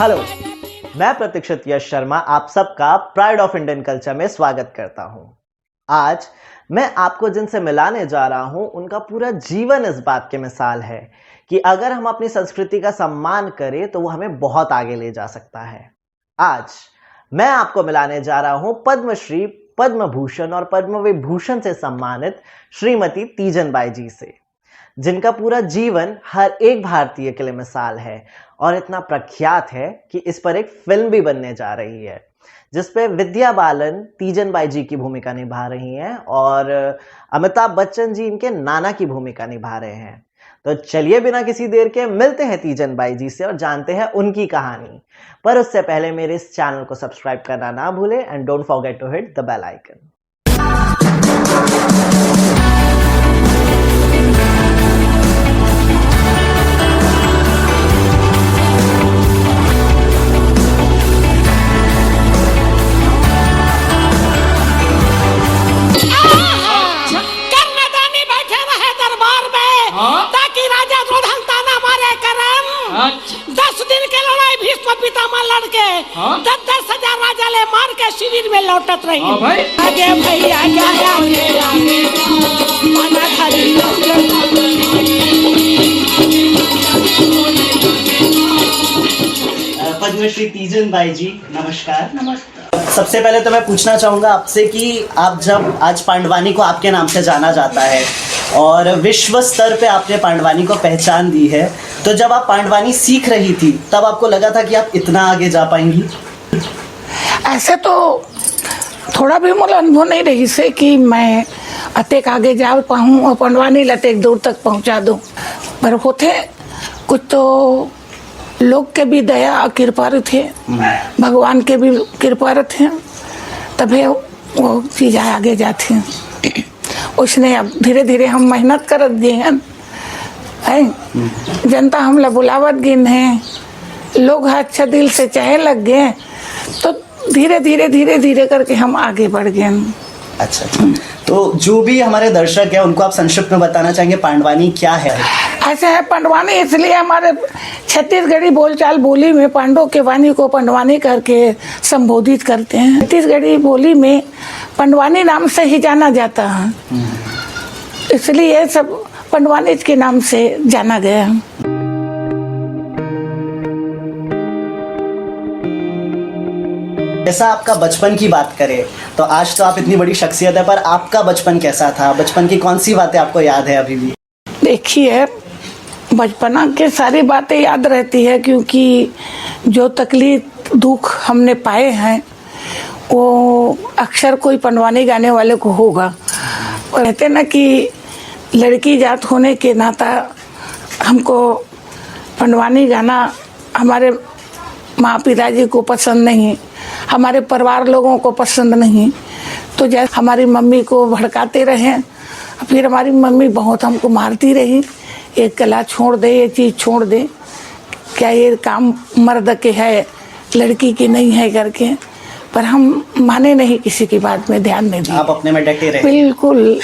Hello, मैं प्रतीक्षित यश शर्मा आप सबका प्राइड ऑफ इंडियन कल्चर में स्वागत करता हूं। आज मैं आपको जिनसे मिलाने जा रहा हूं उनका पूरा जीवन इस बात के मिसाल है कि अगर हम अपनी संस्कृति का सम्मान करें तो वो हमें बहुत आगे ले जा सकता है। आज मैं आपको मिलाने जा रहा हूं पद्मश्री, पद्म भूषण और पद्म विभूषण से सम्मानित श्रीमती तीजन बाई जी से, जिनका पूरा जीवन हर एक भारतीय के लिए मिसाल है और इतना प्रख्यात है कि इस पर एक फिल्म भी बनने जा रही है जिसपे विद्या बालन तीजन बाई जी की भूमिका निभा रही हैं और अमिताभ बच्चन जी इनके नाना की भूमिका निभा रहे हैं। तो चलिए बिना किसी देर के मिलते हैं तीजन बाई जी से और जानते हैं उनकी कहानी। पर उससे पहले मेरे इस चैनल को सब्सक्राइब करना ना भूलें and don't forget to hit the bell icon. ताकि राजा दुर्योधन मारे करम 10 दिन के लड़ाई भीष्म पितामह लड़के 10,000 राजा ले मार के शिविर में लौटत रही। आगे भैया आगे माना खाली पद्मश्री तीजन बाई जी नमस्कार। नमस्कार। सबसे पहले तो मैं पूछना चाहूंगा आपसे कि आप जब आज पांडवानी को आपके नाम से जाना जाता है और विश्व स्तर पे आपने पांडवानी को पहचान दी है, तो जब आप पांडवानी सीख रही थी तब आपको लगा था कि आप इतना आगे जा पाएंगी? ऐसे तो थोड़ा भी मुझे अनुभव नहीं रही से कि मैं अतेक आगे जा पाऊँ और पांडवानी लतेक दूर तक पहुँचा दूँ, पर होते कुछ तो लोग के भी दया और कृपा थे, भगवान के भी कृपा थे, तभी वो चीज़ आगे जाती हैं। उसने अब धीरे धीरे हम मेहनत करत गए हैं, जनता हमला बुलावत गिन है, लोग अच्छा दिल से चाहे लग गए, तो धीरे धीरे धीरे धीरे करके हम आगे बढ़ गए। अच्छा, तो जो भी हमारे दर्शक हैं उनको आप संक्षिप्त में बताना चाहेंगे पांडवानी क्या है? ऐसा है, पांडवानी इसलिए हमारे छत्तीसगढ़ी बोलचाल बोली में पांडव के वाणी को पांडवानी करके संबोधित करते हैं। छत्तीसगढ़ी बोली में पांडवानी नाम से ही जाना जाता है, इसलिए ये सब पांडवानी के नाम से जाना गया। जैसा आपका बचपन की बात करें तो आज तो आप इतनी बड़ी शख्सियत है, पर आपका बचपन कैसा था? बचपन की कौन सी बातें आपको याद है अभी भी? देखिए, बचपना के सारी बातें याद रहती है, क्योंकि जो तकलीफ दुख हमने पाए हैं वो अक्सर कोई पांडवानी गाने वाले को होगा। और कहते ना कि लड़की जात होने के नाता हमको पांडवानी गाना हमारे माँ पिताजी को पसंद नहीं, हमारे परिवार लोगों को पसंद नहीं, तो जैसे हमारी मम्मी को भड़काते रहे, फिर हमारी मम्मी बहुत हमको मारती रही, ये कला छोड़ दे, ये चीज़ छोड़ दे, क्या ये काम मर्द के है लड़की की नहीं है करके, पर हम माने नहीं, किसी की बात में ध्यान नहीं दिया। आप अपने में डटे रहे? बिल्कुल।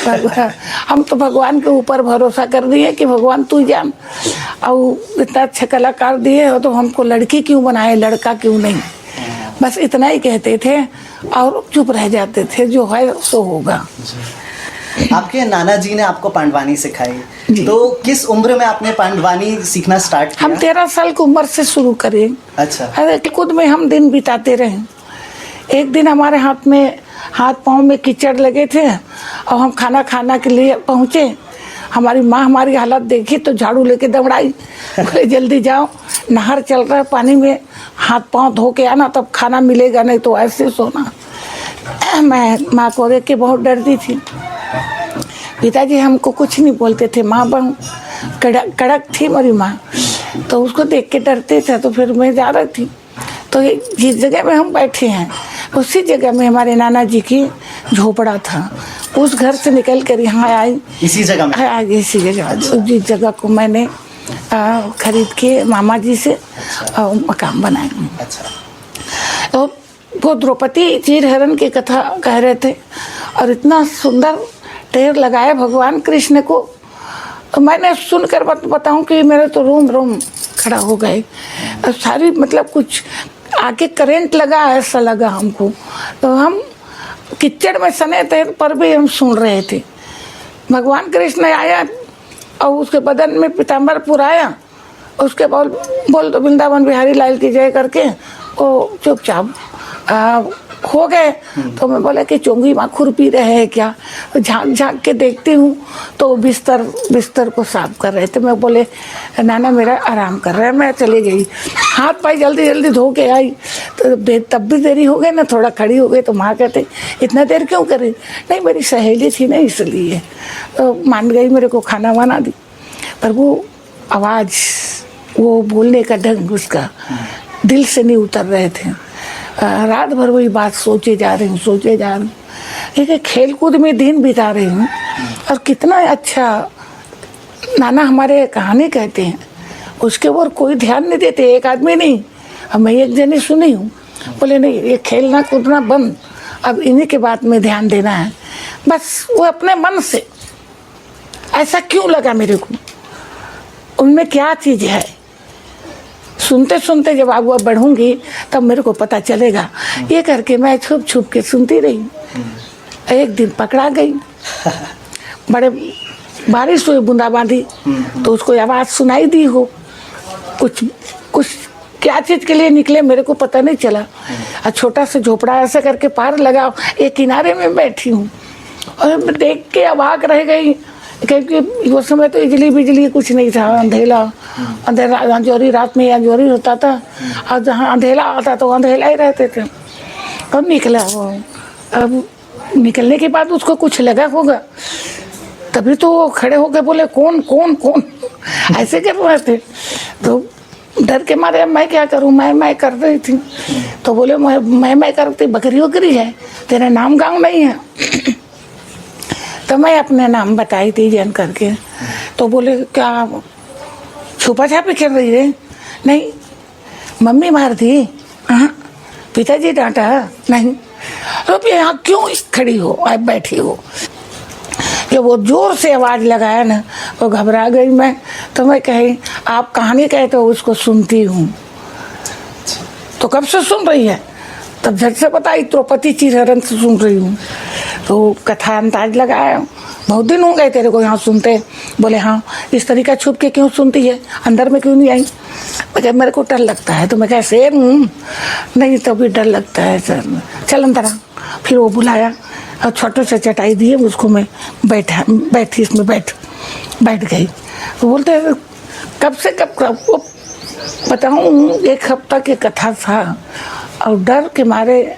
हम तो भगवान के ऊपर भरोसा कर दिए कि भगवान तू जान, और इतना अच्छा कलाकार दिए हो तो हमको लड़की क्यों बनाए, लड़का क्यों नहीं, बस इतना ही कहते थे और चुप रह जाते थे, जो है सो होगा। आपके नाना जी ने आपको पांडवानी सिखाई, तो किस उम्र में आपने पांडवानी सीखना स्टार्ट किया? हम 13 साल की उम्र से शुरू करें। अच्छा। अरे खुद में हम दिन बिताते रहे। एक दिन हमारे हाथ पाँव में कीचड़ लगे थे और हम खाना खाना के लिए पहुँचे, हमारी माँ हमारी हालत देखी तो झाड़ू लेके दौड़ाई, बोले जल्दी जाओ, नहर चल रहा है, पानी में हाथ पाँव धो के आना, तब खाना मिलेगा, नहीं तो ऐसे सोना। मैं माँ को देख के बहुत डरती थी। पिताजी हमको कुछ नहीं बोलते थे, माँ बहुत कड़क थी मेरी माँ, तो उसको देख के डरते थे। तो फिर मैं जा रही थी, तो जिस जगह में हम बैठे हैं उसी जगह में हमारे नाना जी की झोपड़ा था, उस घर से निकल कर यहाँ आई। इसी जगह में? इसी जगह, जिस जगह को मैंने खरीद के मामा जी से मकान बनाया। अच्छा। तो वो द्रौपदी चीरहरण की कथा कह रहे थे और इतना सुंदर ढेर लगाया भगवान कृष्ण को, तो मैंने सुनकर बताऊं कि मेरे तो रोम रोम खड़ा हो गए। और सारी मतलब कुछ आके करंट लगा ऐसा लगा हमको। तो हम कीचड़ में सने थे पर भी हम सुन रहे थे। भगवान कृष्ण आया और उसके बदन में पीताम्बर पुराया, उसके बोल तो वृंदावन बिहारी लाल की जय करके वो चुपचाप हो गए। तो मैं बोला कि चोंगी माँ खुर पी रहे हैं क्या? तो झांक झांक के देखती हूँ तो बिस्तर को साफ कर रहे थे। मैं बोले नाना मेरा आराम कर रहे हैं। मैं चली गई, हाथ पाई जल्दी जल्दी धो के आई। तो तब भी देरी हो गई ना, थोड़ा खड़ी हो गई। तो माँ कहते इतना देर क्यों करी? नहीं मेरी सहेली थी ना इसलिए। तो मान गई, मेरे को खाना वाना दी। पर वो आवाज़, वो बोलने का ढंग उसका दिल से नहीं उतर रहे थे। रात भर वही बात सोचे जा रही हूँ। एक खेल कूद में दिन बिता रही हूँ। और कितना अच्छा नाना हमारे कहानी कहते हैं, उसके ऊपर कोई ध्यान नहीं देते, एक आदमी नहीं। अब मैं एक जने सुनी हूँ, बोले नहीं ये खेलना कूदना बंद, अब इन्हीं के बात में ध्यान देना है। बस वो अपने मन से ऐसा क्यों लगा मेरे को, उनमें क्या चीज़ है। सुनते सुनते जब आगे बढ़ूंगी तब मेरे को पता चलेगा। ये करके मैं छुप छुप के सुनती रही। एक दिन पकड़ा गई, बड़े बारिश हुई बूंदाबांदी, तो उसको आवाज़ सुनाई दी हो। कुछ क्या चीज़ के लिए निकले मेरे को पता नहीं चला। और छोटा सा झोपड़ा ऐसे करके पार लगा, एक किनारे में बैठी हूँ और मैं देख के अवाक रह गई, क्योंकि उस समय तो बिजली कुछ नहीं था। अंधेरा अंजोरी, रात में अंजोरी होता था और जहाँ अंधेरा आता तो अंधेरा ही रहते थे। कब निकला वो? अब निकलने के बाद उसको कुछ लगा होगा, तभी तो वो खड़े होकर बोले कौन कौन कौन ऐसे कर रहे थे। तो डर के मारे मैं क्या करूं, मैं कर रही थी। तो बोले मैं करती, बकरी वकरी है, तेरा नाम गाँव नहीं है। तो मैं अपने नाम बताई थी जन करके। तो बोले क्या छुपा छापी खेल रही है? नहीं मम्मी मार दी, पिताजी डांटा नहीं। तो यहाँ क्यों खड़ी हो, आप बैठी हो? जब वो जोर से आवाज़ लगाया ना, वो घबरा गई मैं। तो मैं कही आप कहानी कहते हो उसको सुनती हूँ। तो कब से सुन रही है? तब झट से बताई द्रौपदी चिरहरण से सुन रही हूँ। तो कथा अंदाज लगाया, बहुत दिन हो गए तेरे को यहाँ सुनते। बोले हाँ, इस तरीका छुप के क्यों सुनती है, अंदर में क्यों नहीं आई? मैं मेरे को डर लगता है। तो मैं कहा शेर हूँ? नहीं तो भी डर लगता है सर, चल अंदर आ। फिर वो बुलाया और छोटे से चटाई दिए उसको, मैं बैठी इसमें बैठ गई। तो बोलते कब से कब वो बताऊँ, एक हफ्ता की कथा था। और डर के मारे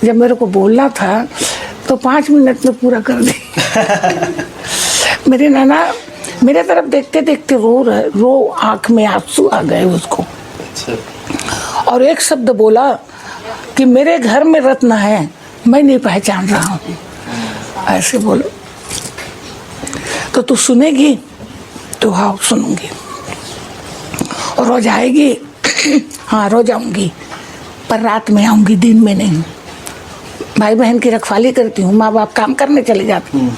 जब मेरे को बोलना था तो 5 मिनट में पूरा कर दी। मेरे नाना मेरे तरफ देखते देखते रो आंख में आंसू आ गए उसको। और एक शब्द बोला कि मेरे घर में रत्न है, मैं नहीं पहचान रहा हूँ। ऐसे बोलो तो तू सुनेगी? तो हाँ सुनूंगी। और रोज आएगी? हाँ रोज आऊंगी, पर रात में आऊंगी, दिन में नहीं। भाई बहन की रखवाली करती हूँ, माँ बाप काम करने चले जाते हैं।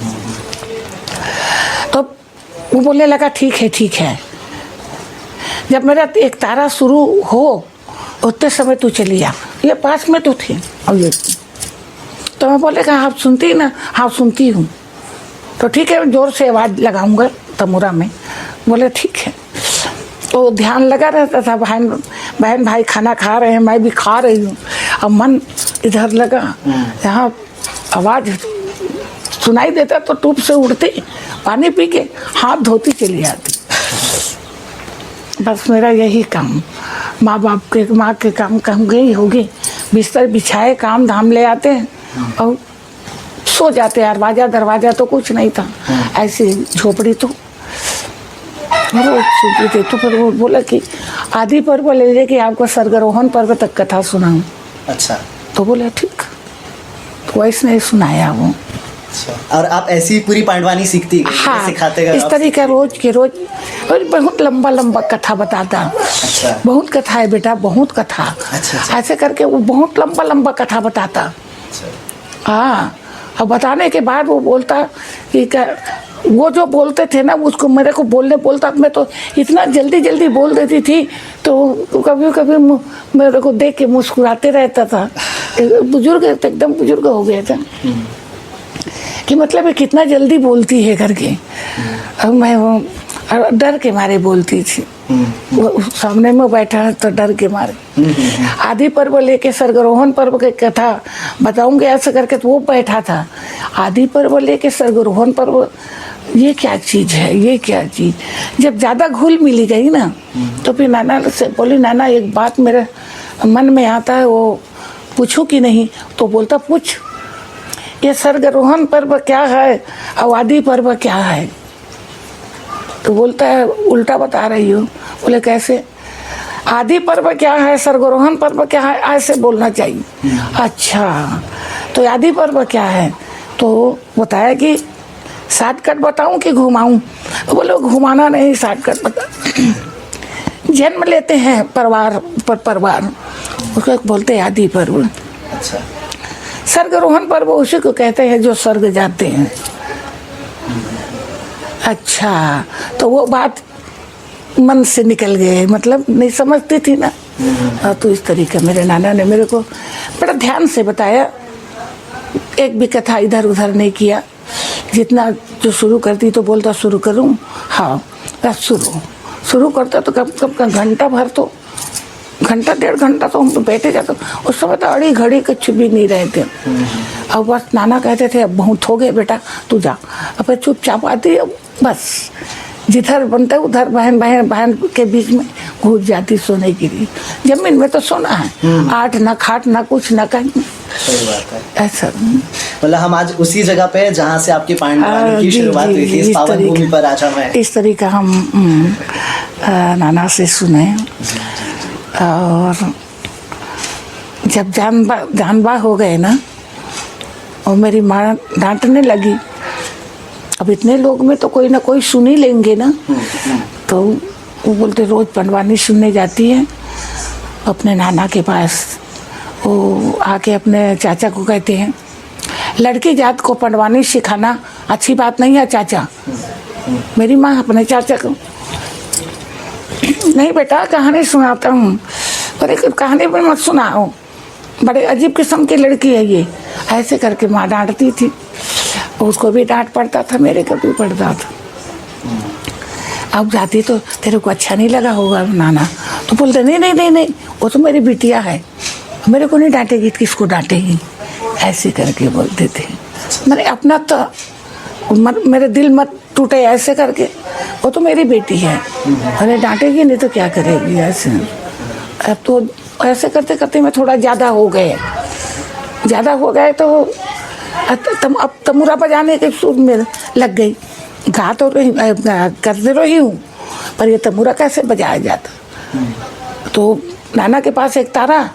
तो वो बोलने लगा ठीक है। जब मेरा एक तारा शुरू हो उतने समय तू चली आ, ये पास में तो थी। और ये तो मैं बोले कहा आप सुनती ना? हाँ सुनती हूँ। तो ठीक है, जोर से आवाज़ लगाऊंगा तमुरा में। बोले ठीक है। तो ध्यान लगा रहता था, बहन भाई खाना खा रहे हैं, मैं भी खा रही हूँ। अब मन इधर लगा, यहाँ आवाज़ सुनाई देता तो टूप से उड़ती, पानी पी के हाथ धोती चली आती। बस मेरा यही काम, माँ के काम गई होगी, बिस्तर बिछाए काम धाम ले आते हैं और सो जाते हैं। दरवाजा तो कुछ नहीं था, ऐसी झोपड़ी तो रोज सुनती थी। तो फिर वो बोला कि आदि पर्व ले ले कि आपको सरगरोहन पर्व तक कथा सुनाऊं। अच्छा। तो बोला ठीक, तो वैसे नहीं सुनाया वो। और आप ऐसी पूरी पांडवानी सीखती? हाँ, सिखाते इस तरीके रोज के रोज बहुत लंबा कथा बताता। अच्छा। बहुत कथा है बेटा, बहुत कथा। अच्छा। ऐसे करके वो बहुत लंबा कथा बताता। हाँ, और बताने के बाद वो बोलता कि वो जो बोलते थे ना उसको मेरे को बोलता मैं तो इतना जल्दी जल्दी बोल देती थी, तो कभी कभी मेरे को देख के मुस्कुराते रहता था। बुजुर्ग एकदम बुजुर्ग हो गया था कि मतलब ये कितना जल्दी बोलती है करके। अब मैं वो डर के मारे बोलती थी। वो सामने में बैठा है तो डर के मारे। आदि पर्व लेके स्वर्गारोहण पर्व की कथा बताऊंगे ऐसे करके, तो वो बैठा था। आदि पर्व लेके स्वर्गारोहण पर्व, ये क्या चीज है, ये क्या चीज। जब ज्यादा घुल मिली गई ना तो फिर नाना से बोली, नाना एक बात मेरे मन में आता है, वो पूछूं कि नहीं? तो बोलता पूछ, ये स्वर्गारोहण पर्व क्या है और आदि पर्व क्या है? तो बोलता है उल्टा बता रही हो। बोले कैसे? आदि पर्व क्या है, स्वर्गारोहण पर्व क्या है, ऐसे बोलना चाहिए। अच्छा तो आदि पर्व क्या है? तो बताया कि शॉर्टकट बताऊं कि घुमाऊं? तो बोले घुमाना नहीं, शॉर्टकट बता। जन्म लेते हैं परिवार पर परिवार, उसको बोलते हैं आदि पर्व। अच्छा। स्वर्गारोहण पर्व उसी को कहते हैं जो स्वर्ग जाते हैं। अच्छा, तो वो बात मन से निकल गए, मतलब नहीं समझती थी ना। तो इस तरीके मेरे नाना ने मेरे को बड़ा ध्यान से बताया, एक भी कथा इधर उधर नहीं किया। जितना जो शुरू करती तो बोलता शुरू करूं, हाँ बस शुरू करता तो कब घंटा भर, तो घंटा 1.5 घंटा तो हम बैठे जाते। उस समय तो अड़ी घड़ी कुछ भी नहीं रहे थे। अब बस नाना कहते थे अब बहुत हो गए बेटा, तू जा। अब चुपचाप आती, अब बस जिधर बनता उधर बहन के बीच में घुस जाती सोने के लिए। जमीन में तो सोना है, आठ ना खाट ना कुछ ना कहीं। सही बात है। ऐसा मतलब हम आज उसी जगह पे जहाँ से आपकी पांडवानी की शुरुआत हुई थी, इस पावन भूमि पर आज हम हैं। इस तरीके हम नाना से सुने। और जब जानबा हो गए ना, और मेरी माँ डांटने लगी, अब इतने लोग में तो कोई ना कोई सुन ही लेंगे ना। तो वो बोलते रोज पंडवानी सुनने जाती है अपने नाना के पास। वो आके अपने चाचा को कहते हैं, लड़की जात को पंडवानी सिखाना अच्छी बात नहीं है चाचा। मेरी माँ अपने चाचा को, नहीं बेटा कहानी सुनाता हूँ, पर एक कहानी भी मत सुनाओ, बड़े अजीब किस्म की लड़की है ये, ऐसे करके माँ डांटती थी। उसको भी डांट पड़ता था, मेरे को भी पड़ता था। अब जाती तो तेरे को अच्छा नहीं लगा होगा नाना, तो बोलते नहीं वो तो मेरी बिटिया है, मेरे को नहीं डांटेगी तो किसको डांटेगी, ऐसे करके बोलते थे। मैंने अपना तो मेरे दिल मत टूटे ऐसे करके, वो तो मेरी बेटी है, अरे डांटेगी नहीं तो क्या करेगी ऐसे। अब तो ऐसे करते करते मैं थोड़ा ज़्यादा हो गए तो अब तमुरा बजाने के सुर में लग गई। गा तो रही करते रही हूँ, पर ये तमुरा कैसे बजाया जाता। तो नाना के पास एक तारा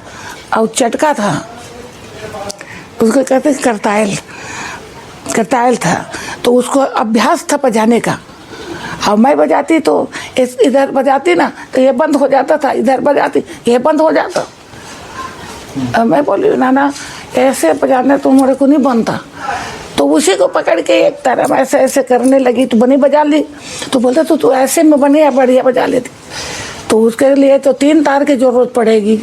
और चटका था, उसको कहते करतायल था, तो उसको अभ्यास था बजाने का। और मैं बजाती तो इधर बजाती ना तो ये बंद हो जाता था, इधर बजाती ये बंद हो जाता। अब मैं बोली नाना ऐसे बजाने तो मेरे को नहीं बनता। तो उसी को पकड़ के एक तरह ऐसे ऐसे करने लगी, तो बनी बजा ली। तो बोलता तू ऐसे में बनी या बढ़िया बजा लेती। तो उसके लिए तो 3 तार की जरूरत पड़ेगी,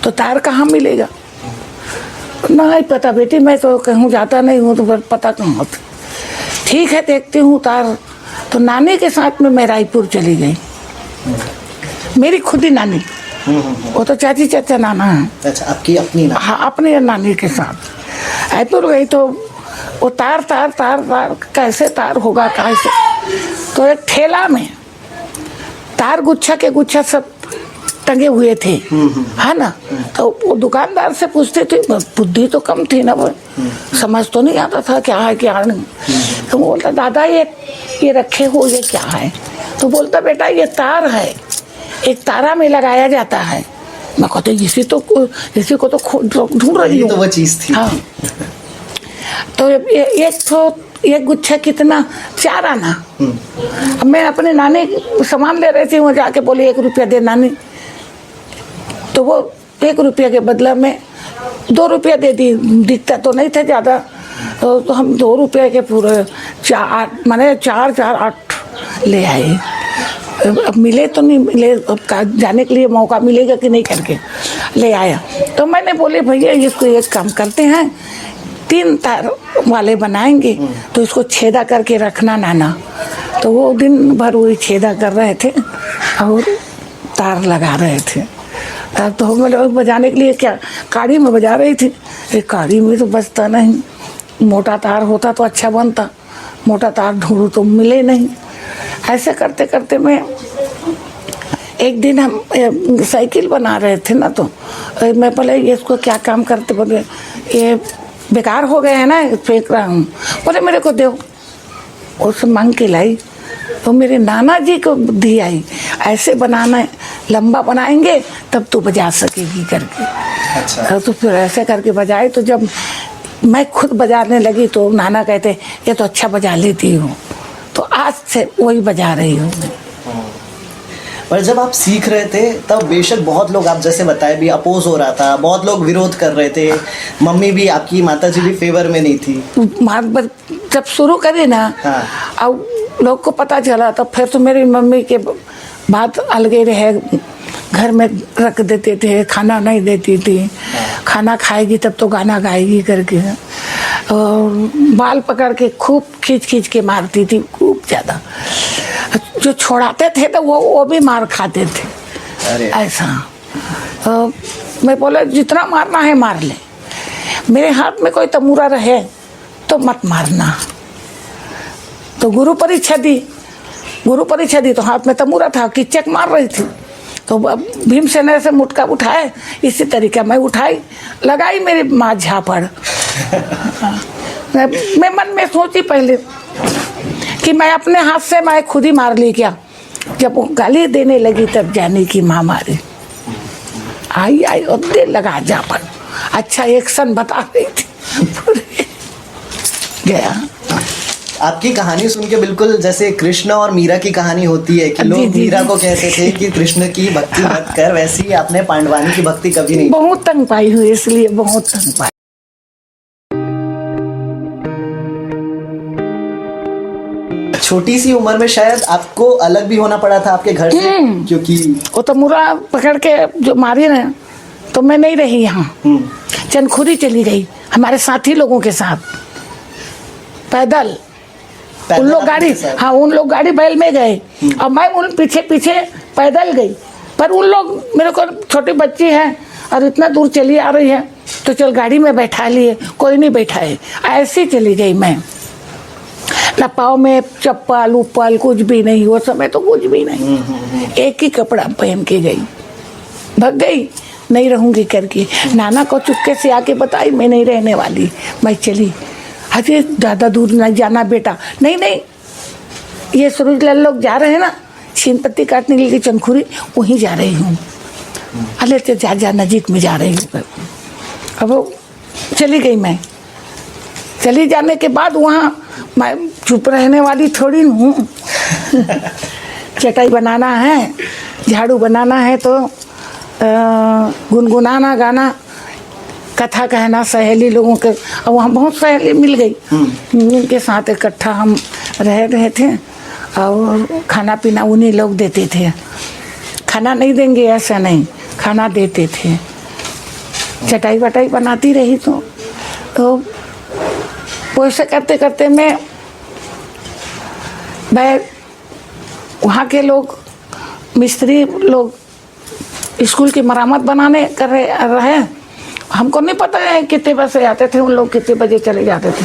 तो तार कहाँ मिलेगा? नहीं पता बेटी, मैं तो कहूँ जाता नहीं हूँ, तो पता कहाँ होता। ठीक है देखती हूँ तार। तो नानी के साथ में मैं रायपुर चली गई, मेरी खुद ही नानी, वो तो चाची चाचा नाना है। अच्छा, आपकी अपनी नानी? हाँ अपनी नानी के साथ रायपुर गई। तो वो तार कैसे तार होगा कैसे। तो एक ठेला में तार गुच्छा के गुच्छा सब टंगे हुए थे, है ना। तो वो दुकानदार से पूछते थे, बुद्धि तो कम थी ना, वो समझ तो नहीं आता था क्या है क्या नहीं। तो वो बोलता दादा ये रखे हो ये क्या है? तो बोलता बेटा ये तार है, एक तारा में लगाया जाता है। मैं कहते इसी को तो ढूंढ रही हूँ। तो वो चीज थी। हाँ। तो एक गुच्छा कितना? 4 आना। अब मैं अपने नानी सामान ले रही थी, वहाँ जाके बोली 1 रुपया दे नानी। तो वो 1 रुपया के बदला में 2 रुपया दे दी। दिखता तो नहीं था ज़्यादा, तो हम 2 रुपये के पूरे 4 ले आए। अब मिले तो नहीं मिले, अब जाने के लिए मौका मिलेगा कि नहीं करके ले आया। तो मैंने बोले भैया इसको एक काम करते हैं, 3 तार वाले बनाएंगे तो इसको छेदा करके रखना नाना। तो वो दिन भर वही छेदा कर रहे थे और तार लगा रहे थे। तब तो हम लोग बजाने के लिए क्या काड़ी में बजा रही थी, एक काड़ी में तो बजता नहीं, मोटा तार होता तो अच्छा बनता, मोटा तार ढूंढूं तो मिले नहीं। ऐसे करते करते मैं एक दिन हम साइकिल बना रहे थे ना, तो मैं बोले इसको क्या काम करते, बोले ये बेकार हो गए हैं ना, फेंक रहा हूँ। बोले मेरे को दो, उससे मांग के लाई। तो मेरे नाना जी को बुद्धि आई, ऐसे बनाना है, लंबा बनाएंगे तब तू बजा सकेगी करके। अच्छा। तो फिर ऐसे करके बजाए। तो जब मैं खुद बजाने लगी तो नाना कहते ये तो अच्छा बजा लेती हूँ। तो आज से वही बजा रही हूँ। पर जब आप सीख रहे थे तब बेशक बहुत लोग, आप जैसे बताए भी, अपोज हो रहा था, बहुत लोग विरोध कर रहे थे, मम्मी भी, आपकी माता जी भी फेवर में नहीं थी। जब शुरू करे ना, हाँ। अब लोग को पता चला तो फिर तो मेरी मम्मी के बात अलगे रहे, घर में रख देते थे, खाना नहीं देती थी। खाना खाएगी तब तो गाना गाएगी करके, और बाल पकड़ के खूब खींच खींच के मारती थी, खूब ज़्यादा। जो छोड़ाते थे तो वो भी मार खाते थे। अरे। ऐसा मैं बोला जितना मारना है मार ले, मेरे हाथ में कोई तमूरा रहे तो मत मारना। तो गुरु परीक्षा दी तो हाथ में तमूरा था, किचक मार रही थी। तो भीमसेन ऐसे मुटका उठाए, इसी तरीके मैं उठाई, लगाई मेरी माँ झापड़। मैं मन में सोची पहले कि मैं अपने हाथ से मैं खुद ही मार ली क्या। जब वो गाली देने लगी तब जाने की माँ मारी, आई और दे लगा झापड़। अच्छा एक्शन बता रही थी। गया। आपकी कहानी सुन के बिल्कुल जैसे कृष्ण और मीरा की कहानी होती है कि लोग मीरा को कहते थे कि कृष्ण की भक्ति मत कर, वैसे ही आपने पांडवानी की भक्ति कभी नहीं। बहुत तंग पाई हुई, इसलिए बहुत तंग पाई। छोटी सी उम्र में शायद आपको अलग भी होना पड़ा था आपके घर से, क्योंकि वो तो मुरा पकड़ के जो मारी ना, तो मैं नहीं रही यहाँ, चनखुरी चली गई हमारे साथी लोगों के साथ पैदल। उन लोग गाड़ी, हाँ उन लोग गाड़ी बैल में गए और मैं उन पीछे पीछे पैदल गई। पर उन लोग मेरे को, छोटी बच्ची है और इतना दूर चली आ रही है, तो चल गाड़ी में बैठा लिए, कोई नहीं बैठाए, ऐसे चली गई मैं। ना पाँव में चप्पल उप्पल कुछ भी नहीं, वो समय तो कुछ भी नहीं, एक ही कपड़ा पहन के गई, भग गई, नहीं रहूंगी करके। नाना को चुपके से आके बताई मैं नहीं रहने वाली, मैं चली। अरे ज़्यादा दूर नहीं जाना बेटा, नहीं ये सूरजलाल लोग जा रहे हैं ना, छीन पत्ती काटने के लिए चनखुरी, वहीं जा रही हूँ। अरे तो जा नजीक में जा रही हूँ। अब वो चली गई। मैं चली जाने के बाद वहाँ मैं चुप रहने वाली थोड़ी हूँ। चटाई बनाना है, झाड़ू बनाना है, तो गुनगुनाना गाना, कथा कहना सहेली लोगों के। और वहाँ बहुत सहेली मिल गई, उनके साथ इकट्ठा हम रह रहे थे और खाना पीना उन्हीं लोग देते थे। खाना नहीं देंगे ऐसा नहीं, खाना देते थे। चटाई वटाई बनाती रही तो वैसे करते करते मैं वहाँ के लोग मिस्त्री लोग स्कूल की मरम्मत बनाने कर रहे। हमको नहीं पता है कितने बजे आते थे उन लोग, कितने बजे चले जाते थे।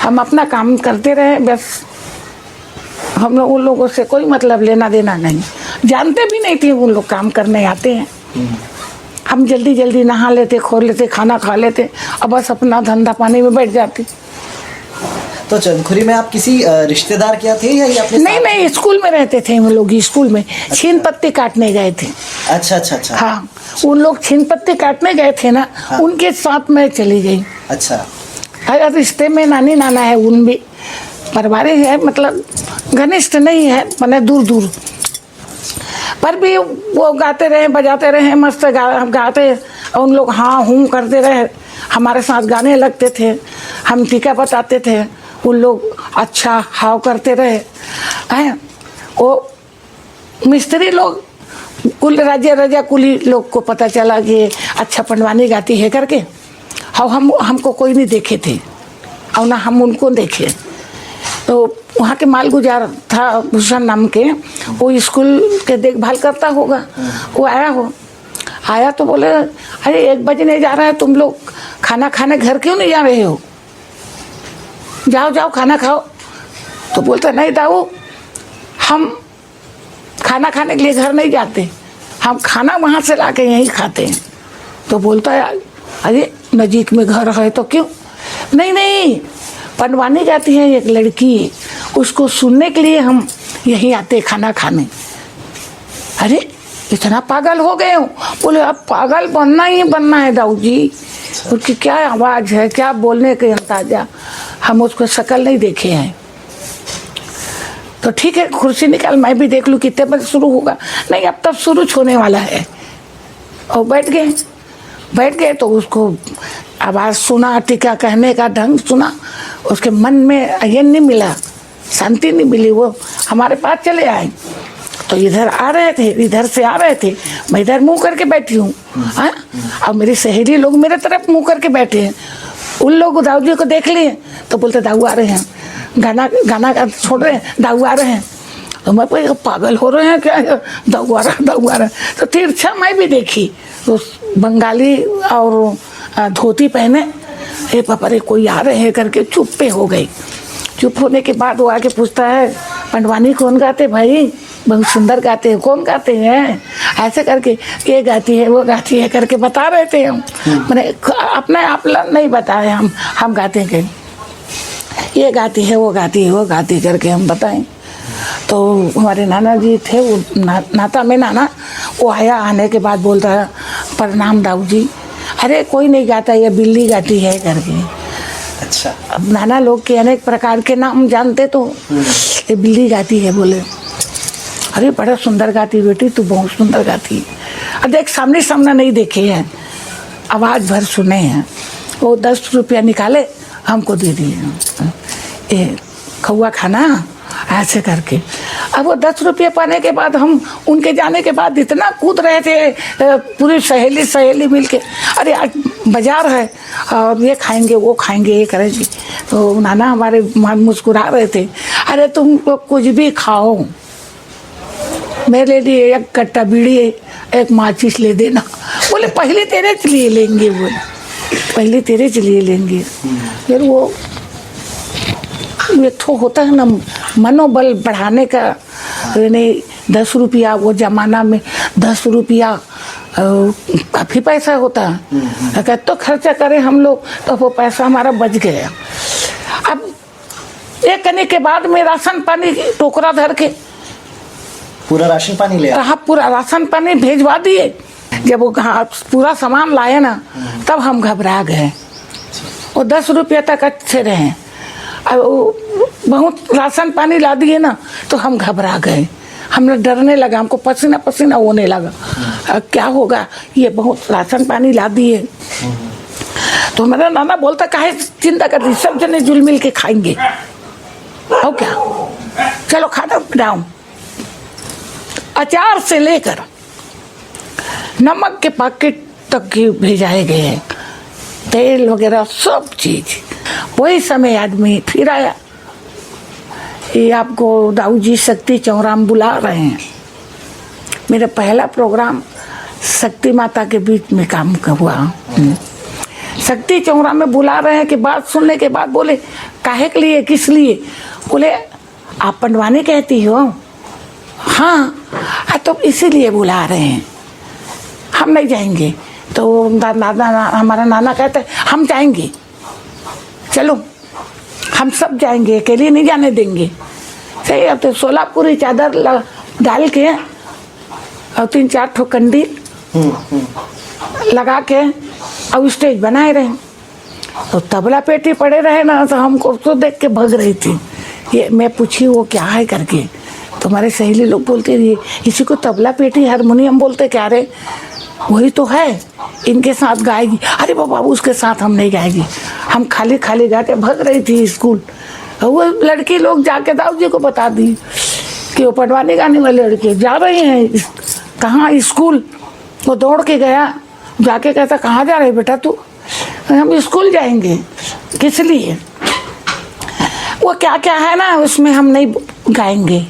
हम अपना काम करते रहे बस, हम लोग उन लोगों से कोई मतलब लेना देना नहीं, जानते भी नहीं थे उन लोग काम करने आते हैं। हम जल्दी जल्दी नहा लेते, खो लेते, खाना खा लेते और बस अपना धंधा पानी में बैठ जाते। तो चंदखुरी में आप किसी रिश्तेदार क्या थे या ये अपने? नहीं स्कूल में रहते थे हम लोग, स्कूल में। अच्छा। छीन पत्ती काटने गए थे। अच्छा। हाँ उन लोग छीन पत्ती काटने गए थे ना। हाँ। उनके साथ मैं चली गई। अच्छा। अगर रिश्ते में नानी नाना है, उन भी परिवार है, मतलब घनिष्ठ नहीं है, मैंने दूर दूर, पर भी वो गाते रहे बजाते रहे, मस्त गाते, और उन लोग हाँ हूँ करते रहे, हमारे साथ गाने लगते थे। हम टीका बताते थे, उन लोग अच्छा हाव करते रहे हैं। वो मिस्त्री लोग कुल रजा कुली लोग को पता चला कि अच्छा पंडवानी गाती है करके। हमको कोई नहीं देखे थे और ना हम उनको देखे। तो वहाँ के मालगुजार था भूषण नाम के, वो स्कूल के देखभाल करता होगा, वो आया तो बोले अरे 1 बजने जा रहा है, तुम लोग खाना खाने घर क्यों नहीं जा रहे हो? जाओ खाना खाओ। तो बोलता नहीं दाऊ, हम खाना खाने के लिए घर नहीं जाते, हम खाना वहाँ से लाके यहीं खाते हैं। तो बोलता है अरे नजीक में घर है तो क्यों? नहीं, पंडवानी गाती है एक लड़की, उसको सुनने के लिए हम यहीं आते खाना खाने। अरे इतना पागल हो गए हो? बोले अब पागल बनना ही बनना है दाऊ जी, उसकी क्या आवाज़ है, क्या बोलने के अंदाजा, हम उसको शक्ल नहीं देखे हैं। तो ठीक है, कुर्सी निकाल, मैं भी देख लूँ कितने बजे शुरू होगा। नहीं अब तब शुरू होने वाला है। और बैठ गए तो उसको आवाज़ सुना, टीका कहने का ढंग सुना, उसके मन में ये नहीं मिला, शांति नहीं मिली। वो हमारे पास चले आए। तो इधर आ रहे थे, इधर से आ रहे थे, मैं इधर मुंह करके बैठी हूँ, और मेरी सहेली लोग मेरे तरफ मुंह करके बैठे हैं। उन लोग दाऊ जी को देख लिए तो बोलते दाऊ आ रहे हैं, गाना का छोड़ रहे हैं, दाऊ आ रहे हैं। तो मैं पागल हो रहे हैं क्या, दाऊ आ रहा है। तो तिरछा मैं भी देखी, तो बंगाली और धोती पहने, ए पापा रे कोई आ रहे हैं करके चुप पे हो गई। चुप होने के बाद वो आके पूछता है पंडवानी कौन गाते भाई, बहुत सुंदर गाते हैं, कौन गाते हैं? ऐसे करके ये गाती है वो गाती है करके बता रहे थे हम। मैंने अपने आप नहीं बताए, हम गाते हैं कहीं, ये गाती है वो गाती करके हम बताएं। तो हमारे नाना जी थे, वो नाता में नाना, वो आया, आने के बाद बोलता है प्रणाम दाऊ जी। अरे कोई नहीं गाता, ये बिल्ली गाती है करके। अच्छा। अब नाना लोग के अनेक प्रकार के नाम जानते, तो ये बिल्ली गाती है। बोले अरे बड़ा सुंदर गाती बेटी, तू बहुत सुंदर गाती। अब देख सामने नहीं देखे हैं, आवाज़ भर सुने हैं। वो 10 रुपया निकाले हमको दे दिए, ये खौआ खाना ऐसे करके। अब वो 10 रुपये पाने के बाद हम उनके जाने के बाद इतना कूद रहे थे, पूरी सहेली मिलके, अरे आज बाजार है और ये खाएंगे वो खाएंगे ये करेंगे। तो नाना हमारे मुस्कुरा रहे थे, अरे तुम कुछ भी खाओ, मेरे लिए 1 कट्टा बीड़ी 1 माचिस ले देना। बोले पहले तेरे लिए लेंगे, बोले पहले तेरे लिए लेंगे। फिर वो एक तो होता है ना मनोबल बढ़ाने का, नहीं 10 रुपया, वो जमाना में 10 रुपया काफ़ी पैसा होता है। अगर तो खर्चा करें हम लोग तो वो पैसा हमारा बच गया। अब एक करने के बाद में राशन पानी टोकरा धर के पूरा राशन पानी ले, हाँ पूरा राशन पानी भेजवा दिए। जब वो पूरा सामान लाए ना, तब हम घबरा गए। वो 10 रुपया तक अच्छे रहे, अब बहुत राशन पानी ला दिए ना, तो हम घबरा गए, हमने डरने लगा, हमको पसीना होने लगा। क्या होगा, ये बहुत राशन पानी ला दिए। तो मेरा नाना बोलता काहे चिंता कर रही, सब जने जुल मिल के खाएंगे, और क्या, चलो खाना बनाओ। अचार से लेकर नमक के पैकेट तक भेजाए गए, तेल वगैरह सब चीज। वही समय आदमी फिर आया, ये आपको दाऊ जी शक्ति चौराम बुला रहे हैं। मेरा पहला प्रोग्राम शक्ति माता के बीच में काम हुआ। शक्ति चौराम में बुला रहे हैं कि बात सुनने के बाद बोले काहे के लिए, किस लिए? बोले आप पंडवानी कहती हो? हाँ, तो इसीलिए बुला रहे हैं, हम नहीं जाएंगे। तो हमारा नाना कहता है हम जाएंगे, चलो हम सब जाएंगे, अकेले नहीं जाने देंगे। सही। अब तो सोलापुरी चादर डाल के और 3-4 ठो कंडील लगा के और स्टेज बनाए रहे। तो तबला पेटी पड़े रहे ना, तो हमको तो देख के भग रही थी। ये मैं पूछी वो क्या है करके, तो हमारे सहेली लोग बोलते रही इसी को तबला पेटी हारमोनियम बोलते क्या रे? वही तो है, इनके साथ गाएगी। अरे बाबा उसके साथ हम नहीं गाएगी, हम खाली खाली गाते। भग रही थी स्कूल, वो लड़की लोग जाके दाऊ जी को बता दी कि वो पटवानी गाने वाले लड़के जा रही हैं कहाँ स्कूल। वो दौड़ के गया, जाके कहता कहाँ जा रहे बेटा तू? हम स्कूल जाएंगे। किस लिए? वो क्या क्या है ना उसमें हम नहीं गाएंगे,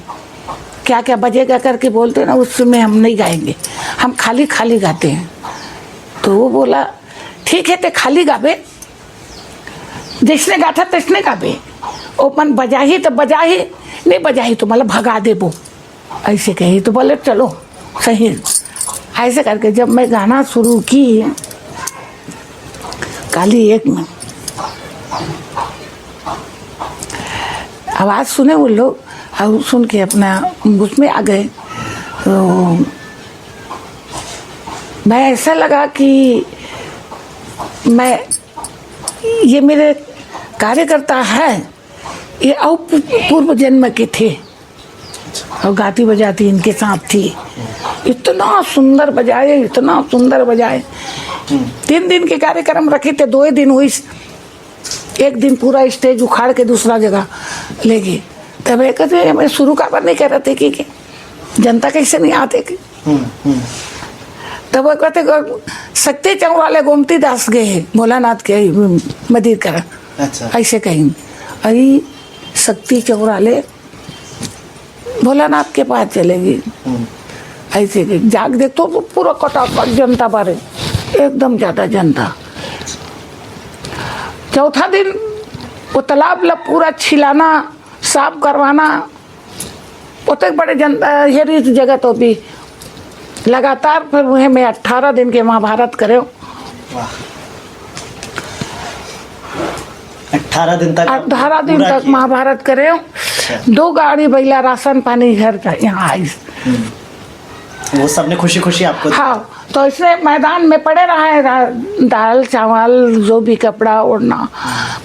क्या क्या बजेगा करके बोलते ना उसमें हम नहीं गाएंगे, हम खाली खाली गाते हैं। तो वो बोला ठीक है ते खाली गाबे, जिसने गाथा तिसने गाबे, ओपन बजा ही तो बजा ही, नहीं बजा ही तो मतलब भगा दे वो, ऐसे कही। तो बोले चलो सही। ऐसे करके जब मैं गाना शुरू की, काली एक में आवाज़ सुने वो लोग, और सुन के अपना उसमें आ गए। तो मैं ऐसा लगा कि मैं ये मेरे कार्यकर्ता है, ये और पूर्व जन्म के थे, और गाती बजाती इनके साथ थी। इतना सुंदर बजाए, इतना सुंदर बजाए। 3 दिन के कार्यक्रम रखे थे, 2 दिन हुई, एक दिन पूरा स्टेज उखाड़ के दूसरा जगह ले गए। तब एक कहते मैं शुरू का बार नहीं कह रहे थे कि जनता कैसे नहीं आते कि। तब वो कहते शक्ति चौराले गोमती दास गए भोलानाथ के मंदिर कर। अच्छा। ऐसे कहीं अरे शक्ति चौराले भोलानाथ के पास चलेगी। ऐसे जाग देख तो पूरा कटाकट जनता बारे, एकदम ज्यादा जनता। चौथा दिन वो तालाब ला पूरा छिलाना, साफ करवाना, उतने बड़े जनता हेरी जगह तो भी लगातार। फिर वह मैं 18 दिन के महाभारत करे। 18 दिन तक महाभारत करे। 2 गाड़ी बैला राशन पानी घर का यहाँ आई। वो सबने खुशी खुशी आपको। हाँ, तो इसने मैदान में पड़े रहे, दाल चावल जो भी कपड़ा ओढ़ना,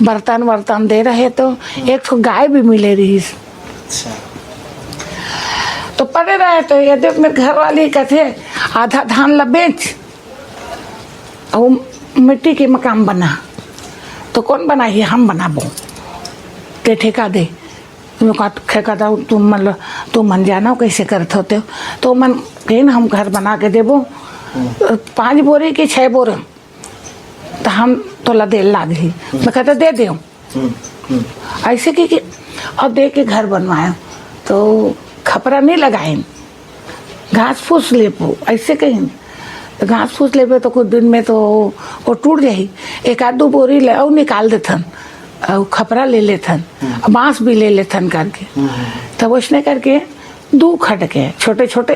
बर्तन वर्तन दे रहे। तो एक तो गाय भी मिले रही। अच्छा। तो पड़े रहे। तो यदि मेरे घर वाली कहते आधा धान ला बेच, और मिट्टी के मकान बना। तो कौन बनाई? हम बनाबो, ते ठेका दे। ठेका था तुम मतलब तुम मन जाना कैसे करते होते हो? तो मन कहीं हम घर बना के देबो, 5 बोरी की 6 बोरे, तो हम तोला दे लाग ही। मैं कहता दे दे ऐसे कि और दे के घर बनवाए। तो खपरा नहीं लगाए, घास फूस ले पो ऐसे कहीं। तो घास फूस ले तो कुछ दिन में तो वो टूट जाही। 1-2 बोरी ले और निकाल देथन, और खपरा ले लेथन, बांस भी ले लेथन करके। तब उसने करके 2 खट के छोटे छोटे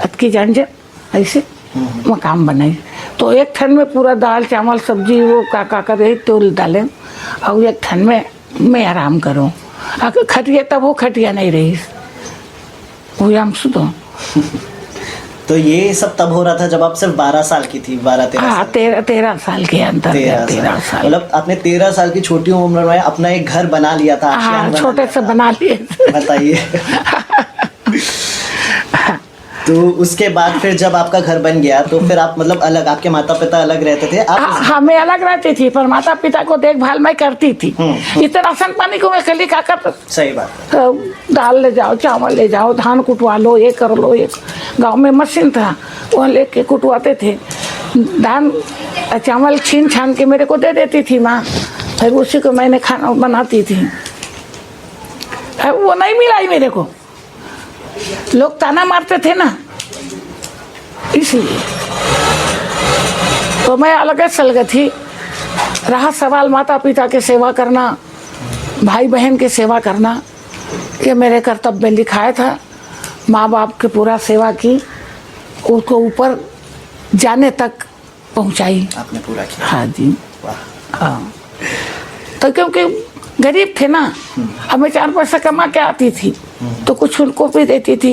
अतकी जंजर ऐसे मकान बनाई। तो एक ठन में पूरा दाल चावल सब्जी वो का करे तो डालें, और एक ठन में मैं आराम करूँ। अगर खटिया तब वो खटिया नहीं रही, वो हम सुधो। तो ये सब तब हो रहा था जब आप सिर्फ 12 साल की थी? 12-13 हाँ, 13 साल के अंदर। 13 साल। मतलब आपने 13 साल की छोटी उम्र में अपना एक घर बना लिया था? हाँ, छोटे से बना लिए। बताइए। तो उसके बाद फिर जब आपका घर बन गया तो फिर आप मतलब अलग, आपके माता पिता अलग रहते थे? आप हाँ, मैं अलग रहती थी, पर माता पिता को देखभाल मैं करती थी। इतना राशन पानी को मैं खाली क्या करता। सही बात है। दाल ले जाओ, चावल ले जाओ, धान कुटवा लो, ये कर लो। ये गांव में मशीन था, वहाँ लेके कुटवाते थे। धान चावल छीन छान के मेरे को दे देती थी माँ, फिर उसी को मैंने खाना बनाती थी। वो नहीं मिला ही मेरे को, लोग ताना मारते थे ना, इसलिए तो मैं अलग सलग थी। रहा सवाल माता पिता के सेवा करना, भाई बहन के सेवा करना, ये मेरे कर्तव्य में लिखाया था। माँ बाप की पूरा सेवा की, उसको ऊपर जाने तक पहुँचाई। आपने पूरा किया? हाँ जी। हाँ, तो क्योंकि गरीब थे ना, अब मैं 4 पैसा कमा के आती थी तो कुछ उनको भी देती थी।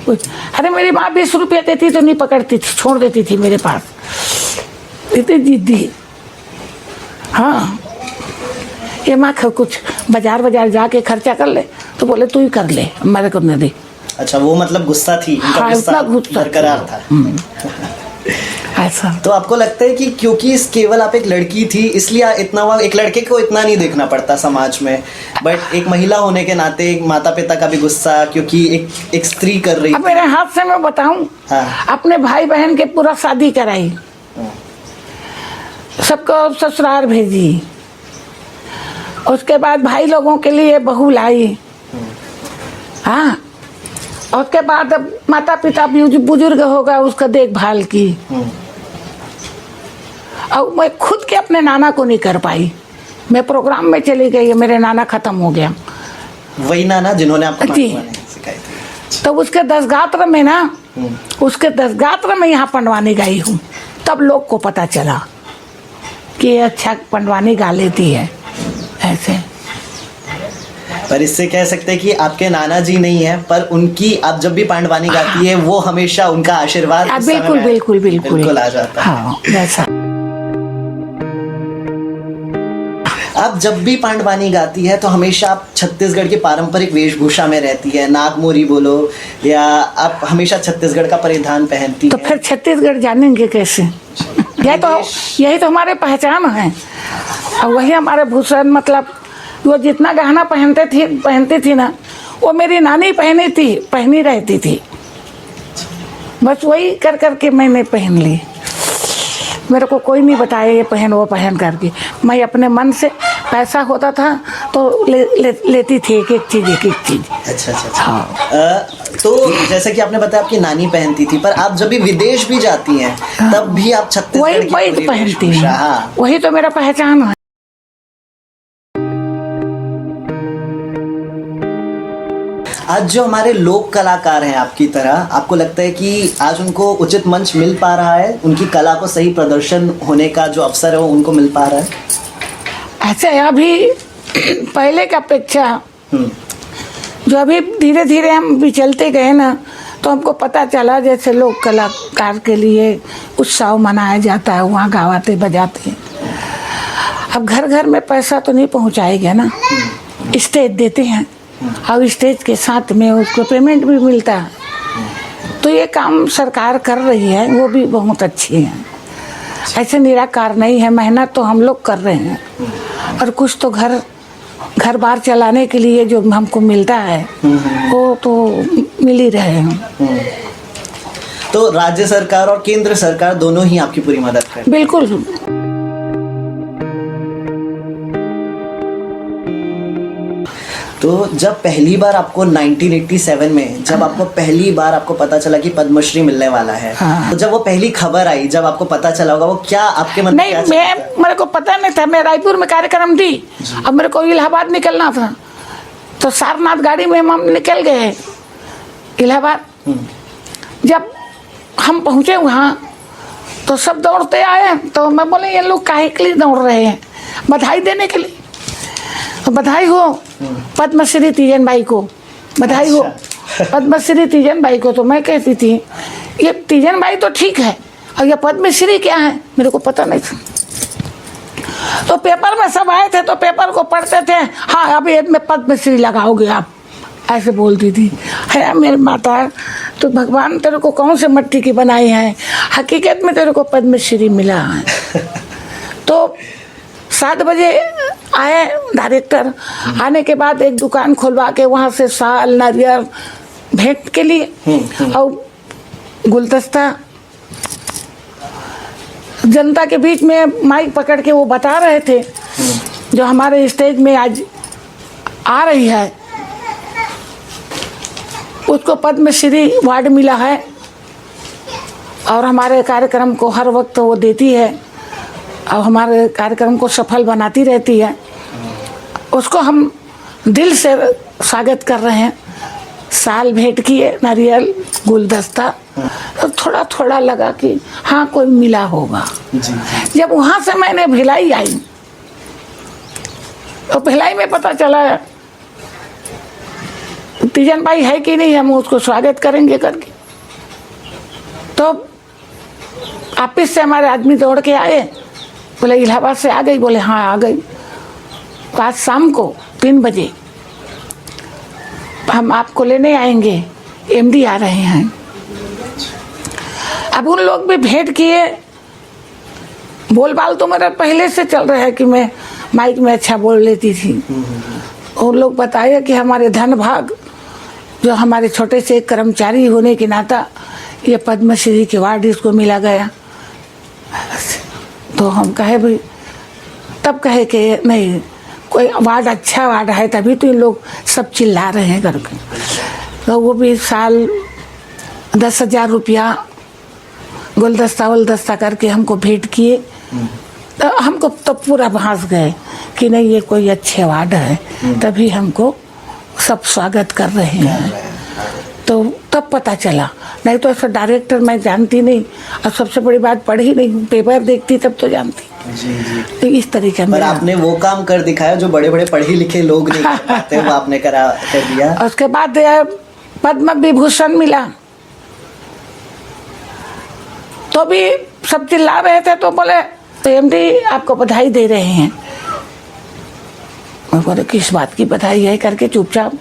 अरे मेरी माँ 20 रुपये देती तो नहीं पकड़ती थी, छोड़ देती थी मेरे पास, इतनी जिद्दी। हाँ, ये माँ कुछ बाजार जाके खर्चा कर ले तो बोले तू ही कर ले, मेरे को नहीं दे। अच्छा, वो मतलब गुस्सा थी? हाँ, इतना गुस्सा बरकरार था। ऐसा। तो आपको लगता है कि क्योंकि केवल आप एक लड़की थी इसलिए इतना एक लड़के को इतना नहीं देखना पड़ता समाज में, बट एक महिला होने के नाते एक माता पिता का भी गुस्सा, क्योंकि एक स्त्री कर रही अब मेरे हाथ से मैं बताऊं, हाँ। अपने भाई बहन के पूरा शादी कराई, सबको ससुराल भेजी, उसके बाद भाई लोगों के लिए बहू लाई, हाँ, उसके बाद अब माता पिता बुजुर्ग होगा उसका देखभाल की, और मैं खुद के अपने नाना को नहीं कर पाई। मैं प्रोग्राम में चली गई, मेरे नाना खत्म हो गया। वही नाना जिन्होंने आपको जी। सिखाई थी। तो उसके 10 गात्र में ना, उसके 10 गात्र में यहाँ पंडवानी गाई हूँ। तब लोग को पता चला कि ये अच्छा पंडवानी गा लेती है ऐसे। पर इससे कह सकते हैं कि आपके नाना जी नहीं है, पर उनकी आप जब भी पांडवानी गाती है वो हमेशा उनका आशीर्वाद उस समय बिल्कुल में बिल्कुल बिल्कुल बिल्कुल आ जाता है। हाँ, वैसा। आप जब भी पांडवानी गाती है तो हमेशा आप छत्तीसगढ़ की पारंपरिक वेशभूषा में रहती है, नागमोरी बोलो या आप हमेशा छत्तीसगढ़ का परिधान पहनती तो है। फिर छत्तीसगढ़ जानेंगे कैसे? यही तो हमारे पहचान है, और वही हमारे भूषण, मतलब वो जितना गहना पहनती थी ना, वो मेरी नानी पहनी रहती थी, बस वही कर करके मैंने पहन ली। मेरे को कोई नहीं बताया ये पहन वो पहन करके, मैं अपने मन से पैसा होता था तो लेती थी एक एक चीज। अच्छा। हाँ। तो जैसे कि आपने बताया आपकी नानी पहनती थी, पर आप जब भी विदेश भी जाती हैं तब भी आप छत्तीसगढ़ की वही पूरी पहनती हूँ, वेशभूषा, हाँ। वही तो मेरा पहचान है। आज जो हमारे लोक कलाकार हैं आपकी तरह, आपको लगता है कि आज उनको उचित मंच मिल पा रहा है, उनकी कला को सही प्रदर्शन होने का जो अवसर है वो उनको मिल पा रहा है? ऐसे अभी पहले की अपेक्षा जो अभी धीरे धीरे हम भी चलते गए ना, तो हमको पता चला जैसे लोक कलाकार के लिए उत्सव मनाया जाता है, वहाँ गावाते बजाते। अब घर घर में पैसा तो नहीं पहुँचाएगा ना, स्टेज देते हैं और स्टेज के साथ में उसको पेमेंट भी मिलता है। तो ये काम सरकार कर रही है, वो भी बहुत अच्छी है, ऐसे निराकार नहीं है। मेहनत तो हम लोग कर रहे हैं, और कुछ तो घर बार चलाने के लिए जो हमको मिलता है वो तो मिल ही रहे हैं। तो राज्य सरकार और केंद्र सरकार दोनों ही आपकी पूरी मदद करें? बिल्कुल। तो जब पहली बार आपको 1987 में जब आपको पहली बार आपको पता चला कि पद्मश्री मिलने वाला है, हाँ। तो जब वो पहली खबर आई, जब आपको पता चला होगा, वो क्या आपके मन में नहीं, मेरे को पता नहीं था। मैं रायपुर में कार्यक्रम थी, अब मेरे को इलाहाबाद निकलना था, तो सारनाथ गाड़ी में हम निकल गए इलाहाबाद। जब हम पहुंचे वहाँ तो सब दौड़ते आए, तो मैं बोले ये लोग काहे के लिए दौड़ रहे हैं? बधाई देने के लिए। तो बधाई हो पद्मश्री तीजन बाई को, बधाई हो पद्मश्री तीजन बाई को। तो मैं कहती थी ये तीजन बाई तो ठीक है, और ये पद्मश्री क्या है मेरे को पता नहीं था। तो पेपर में सब आए थे तो पेपर को पढ़ते थे, हाँ अभी में पद्मश्री लगाओगे आप, ऐसे बोलती थी। है मेरे माता, तो भगवान तेरे को कौन से मट्टी की बनाई है, हकीकत में तेरे को पद्मश्री मिला है। तो 7 बजे आए डायरेक्टर, आने के बाद एक दुकान खुलवा के वहाँ से साल नारियल भेंट के लिए और गुलदस्ता, जनता के बीच में माइक पकड़ के वो बता रहे थे जो हमारे स्टेज में आज आ रही है उसको पद्मश्री अवार्ड मिला है, और हमारे कार्यक्रम को हर वक्त वो देती है और हमारे कार्यक्रम को सफल बनाती रहती है। उसको हम दिल से स्वागत कर रहे हैं। साल भेंट किए, नारियल, गुलदस्ता, तो थोड़ा थोड़ा लगा कि हाँ कोई मिला होगा। जब वहाँ से मैंने भिलाई आई तो भिलाई में पता चला तीजन भाई है कि नहीं, हम उसको स्वागत करेंगे करके। तो ऑफिस से हमारे आदमी दौड़ के आए, बोले इलाहाबाद से आ गई? बोले हाँ आ गई। तो आज शाम को 3 बजे हम आपको लेने आएंगे, एमडी आ रहे हैं। अब उन लोग भी भेंट किए, बोल बाल तो मेरा पहले से चल रहा है कि मैं माइक में अच्छा बोल लेती थी। और लोग बताया कि हमारे धन भाग जो हमारे छोटे से एक कर्मचारी होने के नाता ये पद्मश्री के अवार्ड इसको मिला गया। तो हम कहे भाई, तब कहे कि नहीं कोई अवार्ड अच्छा अवार्ड है तभी तो इन लोग सब चिल्ला रहे हैं करके। तो वो भी साल 10,000 रुपया गुलदस्ता वुलदस्ता करके हमको भेंट किए। तो हमको तब पूरा भांस गए कि नहीं ये कोई अच्छे अवार्ड है, तभी हमको सब स्वागत कर रहे हैं। तो तब पता चला, नहीं तो ऐसा डायरेक्टर मैं जानती नहीं, और सबसे बड़ी बात पढ़ी नहीं, पेपर देखती तब तो जानती। जी जी। तो इस तरीके पर आपने वो काम कर दिखाया जो बड़े बड़े पढ़े लिखे लोग नहीं कर पाते, वो आपने कर दिया। उसके बाद पद्म विभूषण मिला, तो भी सब चिल्ला रहे थे। तो बोले तो एमडी आपको बधाई दे रहे हैं। मैं बोले किस बात की बधाई है करके चुपचाप,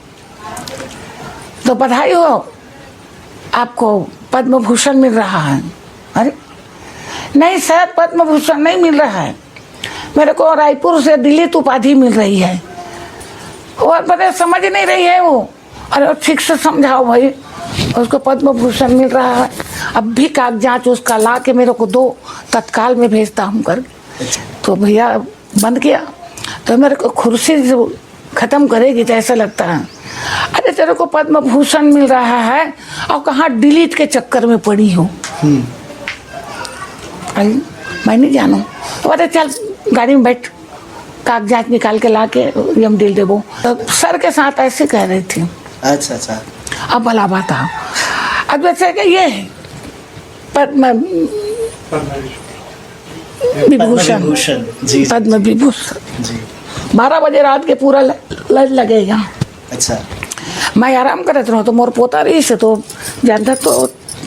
तो बधाई हो आपको पद्म भूषण मिल रहा है। अरे नहीं सर, पद्म भूषण नहीं मिल रहा है, मेरे को रायपुर से दिलीप उपाधि मिल रही है। और पता समझ नहीं रही है वो। अरे ठीक से समझाओ भाई, उसको पद्म भूषण मिल रहा है, अब भी कागजात उसका ला के मेरे को दो, तत्काल में भेजता हूँ करके। तो भैया बंद किया। तो मेरे को कुर्सी जो खत्म करेगी तो ऐसा लगता है अरे तेरे को पद्म भूषण मिल रहा है और कहाँ डिलीट के चक्कर में पड़ी हो। मैं नहीं जानू। तो अरे चल गाड़ी में बैठ, कागजात निकाल के ला के यम दिल देवो। तो सर के साथ ऐसे कह रही थी। अच्छा अच्छा। अब भला बात आओ, अब वैसे कि ये पद्म विभूषण, जी पद्म विभूषण जी। 12 बजे रात के पूरा लज लगेगा। अच्छा। मैं आराम करत रहूँ तो मोर पोता रही से तो जानता तो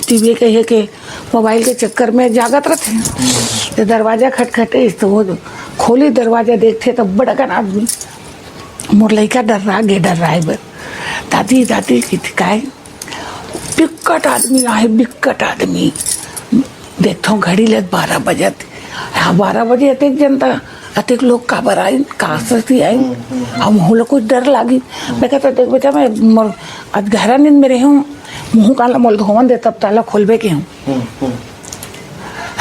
टीवी के है कि मोबाइल के चक्कर में जागत रहते। तो दरवाजा खटखटे तो वो खोली दरवाजा देखते तो बड़कन आदमी, मोर लड़का डर रहा है बस। दादी दादी की काय बिकट आदमी आए, बिकट आदमी। देखता हूँ घड़ी लग 12 बजे। 12 बजे अतिक जनता अतिक लोग काबर आई, कहाँ से आई। अब मुँह कुछ डर लागी। मैं कहता देख बेटा मैं आज गहरा नींद में रही हूँ, मुँह काला मोल धोवन दे तब ताला खोलबे के हूँ।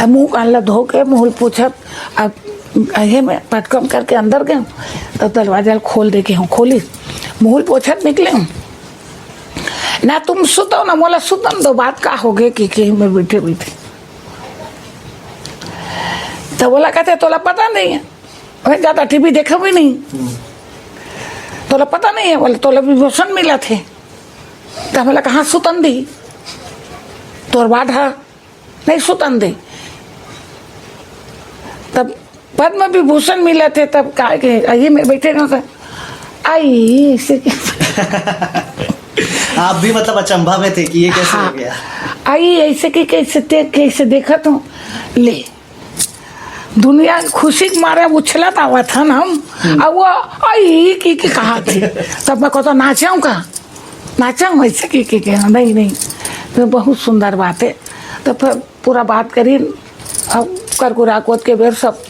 मुँह काला धो के मुँह पूछब, अब ये मैं पटकम करके अंदर गए तो दरवाजा खोल दे के हूँ। खोली मुँह पोछत निकले हूँ ना, तुम सुतो ना, मोला सुतन दो, बात का हो गए कि मैं बैठे बैठे। तो बोला कहते तोला पता नहीं है, मैं ज्यादा टीवी देखा भी नहीं, तोला पता नहीं है। बोले तोला विभूषण मिला थे। तो बोला कहाँ सुतन दी, तोर बाढ़ नहीं सुतन दी। तब पद्म विभूषण मिले थे, तब कहा कि आइए मैं बैठे ना था आई से आप भी मतलब अचंभा में थे कि ये कैसे हो गया। आई ऐसे कि कैसे देखा तो ले दुनिया खुशी के मारे उछलत आवा था ना हम। अब वो आई की कहा थे, तब मैं कहता नाचाऊँ का नाचाऊँ ऐसे की नहीं। तो बहुत सुंदर बात है। तो फिर पूरा बात करी, अब कर कुराकोत के बेर सब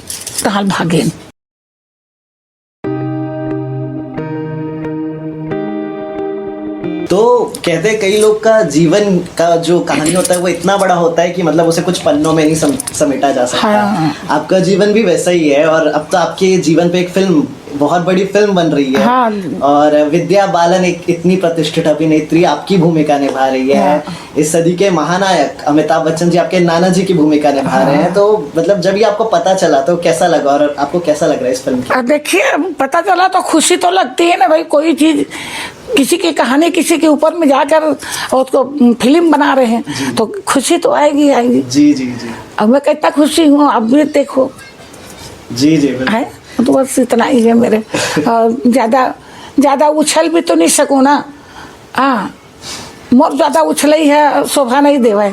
टहल भागे। तो कहते हैं कई लोग का जीवन का जो कहानी होता है वो इतना बड़ा होता है कि मतलब उसे कुछ पन्नों में नहीं समेटा जा सकता। हाँ। आपका जीवन भी वैसा ही है, और अब तो आपके जीवन पे एक फिल्म, बहुत बड़ी फिल्म बन रही है। हाँ। और विद्या बालन एक इतनी प्रतिष्ठित अभिनेत्री आपकी भूमिका निभा रही है। हाँ। इस सदी के महानायक अमिताभ बच्चन जी आपके नाना जी की भूमिका निभा रहे हैं। तो मतलब जब ये आपको पता चला तो कैसा लगा, और आपको कैसा लग रहा है इस फिल्म की? देखिए पता चला तो खुशी तो लगती है ना भाई, कोई चीज किसी की कहानी किसी के ऊपर में जाकर उसको फिल्म बना रहे हैं तो खुशी तो आएगी। जी जी जी। अब मैं कितना खुशी हूँ, अब भी देखो। जी जी है तो बस इतना ही है मेरे। ज्यादा उछल भी तो नहीं सकूँ ना। हाँ मोर ज्यादा उछल ही है, शोभा नहीं देवा।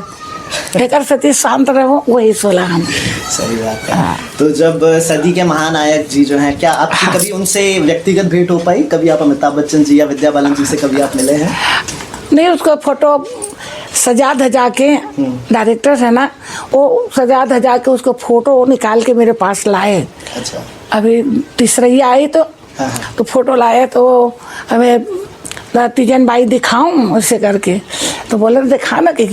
एक सती शांत रहो, वही सोला हम। सही बात है। तो जब सदी के महानायक जी जो हैं, क्या आपकी कभी उनसे व्यक्तिगत भेंट हो पाई? कभी आप अमिताभ बच्चन जी या विद्या बालन जी से कभी आप मिले हैं? नहीं, उसका फोटो सजा धजा के, डायरेक्टर है ना, वो सजा धजा के उसको फोटो निकाल के मेरे पास लाए। अच्छा। अभी तीसरैया आई तो फोटो लाए तो हमें तीजन बाई दिखाऊं ऐसे करके, तो बोले दिखाना कि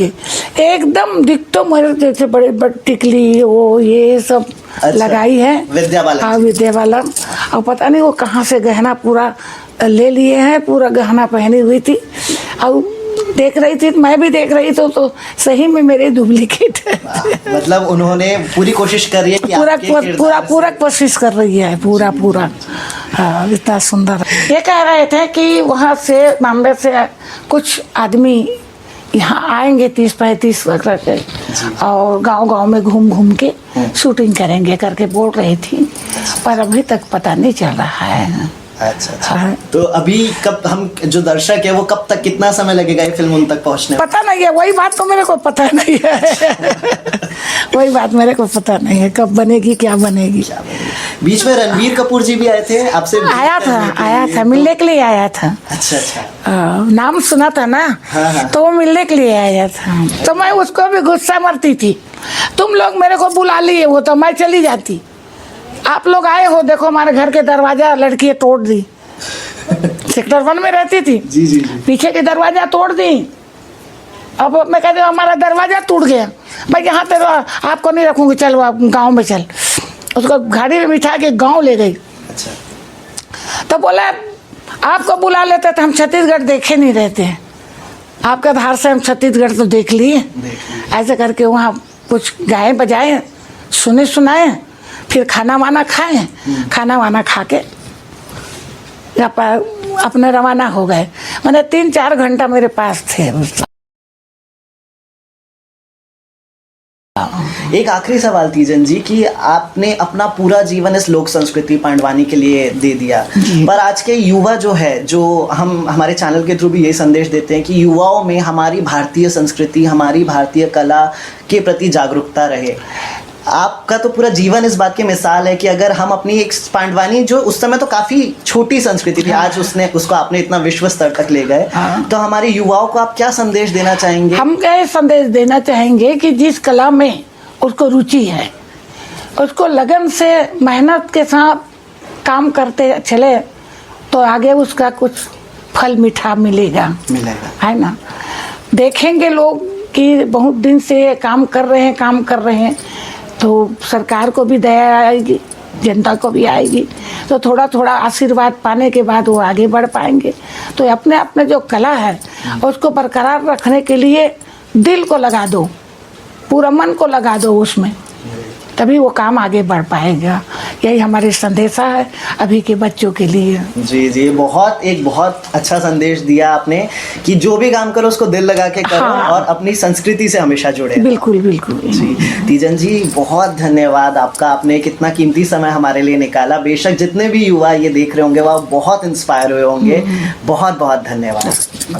एकदम डिट्टो मेरे जैसे बड़े बड़े टिकली वो ये सब लगाई है विद्या बालन। हाँ विद्या बालन। और पता नहीं वो कहाँ से गहना पूरा ले लिए हैं, पूरा गहना पहनी हुई थी और देख रही थी, मैं भी देख रही तो सही में मेरे डुप्लीकेट है। मतलब उन्होंने पूरी कोशिश कर रही है कि पूरा कोशिश कर रही है पूरा। हाँ, इतना सुंदर। ये कह रहे थे कि वहाँ से बॉम्बे से कुछ आदमी यहाँ आएंगे 30-35 करके और गांव-गांव में घूम के शूटिंग करेंगे करके बोल रही थी, पर अभी तक पता नहीं चल रहा है। अच्छा। तो अभी कब हम जो दर्शक है वो कब तक, कितना समय लगेगा ये फिल्म उन तक पहुंचने में? पता नहीं है, वही बात तो मेरे को पता नहीं है। वही बात मेरे को पता नहीं है कब बनेगी, क्या बनेगी। बीच में रणबीर कपूर जी भी आए थे आपसे? आया था मिलने के लिए आया था। अच्छा। नाम सुना था ना। हाँ। तो वो मिलने के लिए आया था, तो मैं उसको भी गुस्सा मरती थी, तुम लोग मेरे को बुला लिए वो तो मैं चली जाती, आप लोग आए हो, देखो हमारे घर के दरवाजा लड़की तोड़ दी। सेक्टर 1 में रहती थी। जी। पीछे के दरवाजा तोड़ दी। अब मैं कहती हूँ हमारा दरवाजा टूट गया, भाई यहाँ पे आपको नहीं रखूंगी, चलो आप गांव में चल। उसको गाड़ी में बिठा के गांव ले गई। अच्छा। तो बोला आपको बुला लेते तो हम छत्तीसगढ़ देखे नहीं रहते, आपके आधार से हम छत्तीसगढ़ तो देख लिए। ऐसे करके वहाँ कुछ गाए बजाए, सुने सुनाए, फिर खाना वाना खाए, खाना वाना खा के अपने रवाना हो गए। मैंने 3-4 घंटा मेरे पास थे। एक आखिरी सवाल तीजन जी कि आपने अपना पूरा जीवन इस लोक संस्कृति पांडवानी के लिए दे दिया, पर आज के युवा जो है, जो हम हमारे चैनल के थ्रू भी यही संदेश देते हैं कि युवाओं में हमारी भारतीय संस्कृति, हमारी भारतीय कला के प्रति जागरूकता रहे। आपका तो पूरा जीवन इस बात की मिसाल है कि अगर हम अपनी एक पांडवानी, जो उस समय तो काफी छोटी संस्कृति थी, आज उसको आपने इतना विश्व स्तर तक ले गए, तो हमारे युवाओं को आप क्या संदेश देना चाहेंगे? हम क्या संदेश देना चाहेंगे कि जिस कला में उसको रुचि है, उसको लगन से मेहनत के साथ काम करते चले तो आगे उसका कुछ फल मीठा मिलेगा, है ना। देखेंगे लोग कि बहुत दिन से काम कर रहे हैं तो सरकार को भी दया आएगी, जनता को भी आएगी, तो थोड़ा थोड़ा आशीर्वाद पाने के बाद वो आगे बढ़ पाएंगे। तो अपने जो कला है उसको बरकरार रखने के लिए दिल को लगा दो, पूरा मन को लगा दो उसमें, तभी वो काम आगे बढ़ पाएगा। यही हमारे संदेशा है अभी के बच्चों के लिए। जी, एक बहुत अच्छा संदेश दिया आपने कि जो भी काम करो उसको दिल लगा के करो। हाँ। और अपनी संस्कृति से हमेशा जुड़े। बिल्कुल जी तीजन जी, बहुत धन्यवाद आपका, आपने कितना कीमती समय हमारे लिए निकाला। बेशक जितने भी युवा ये देख रहे होंगे वह बहुत इंस्पायर हुए होंगे। बहुत बहुत धन्यवाद।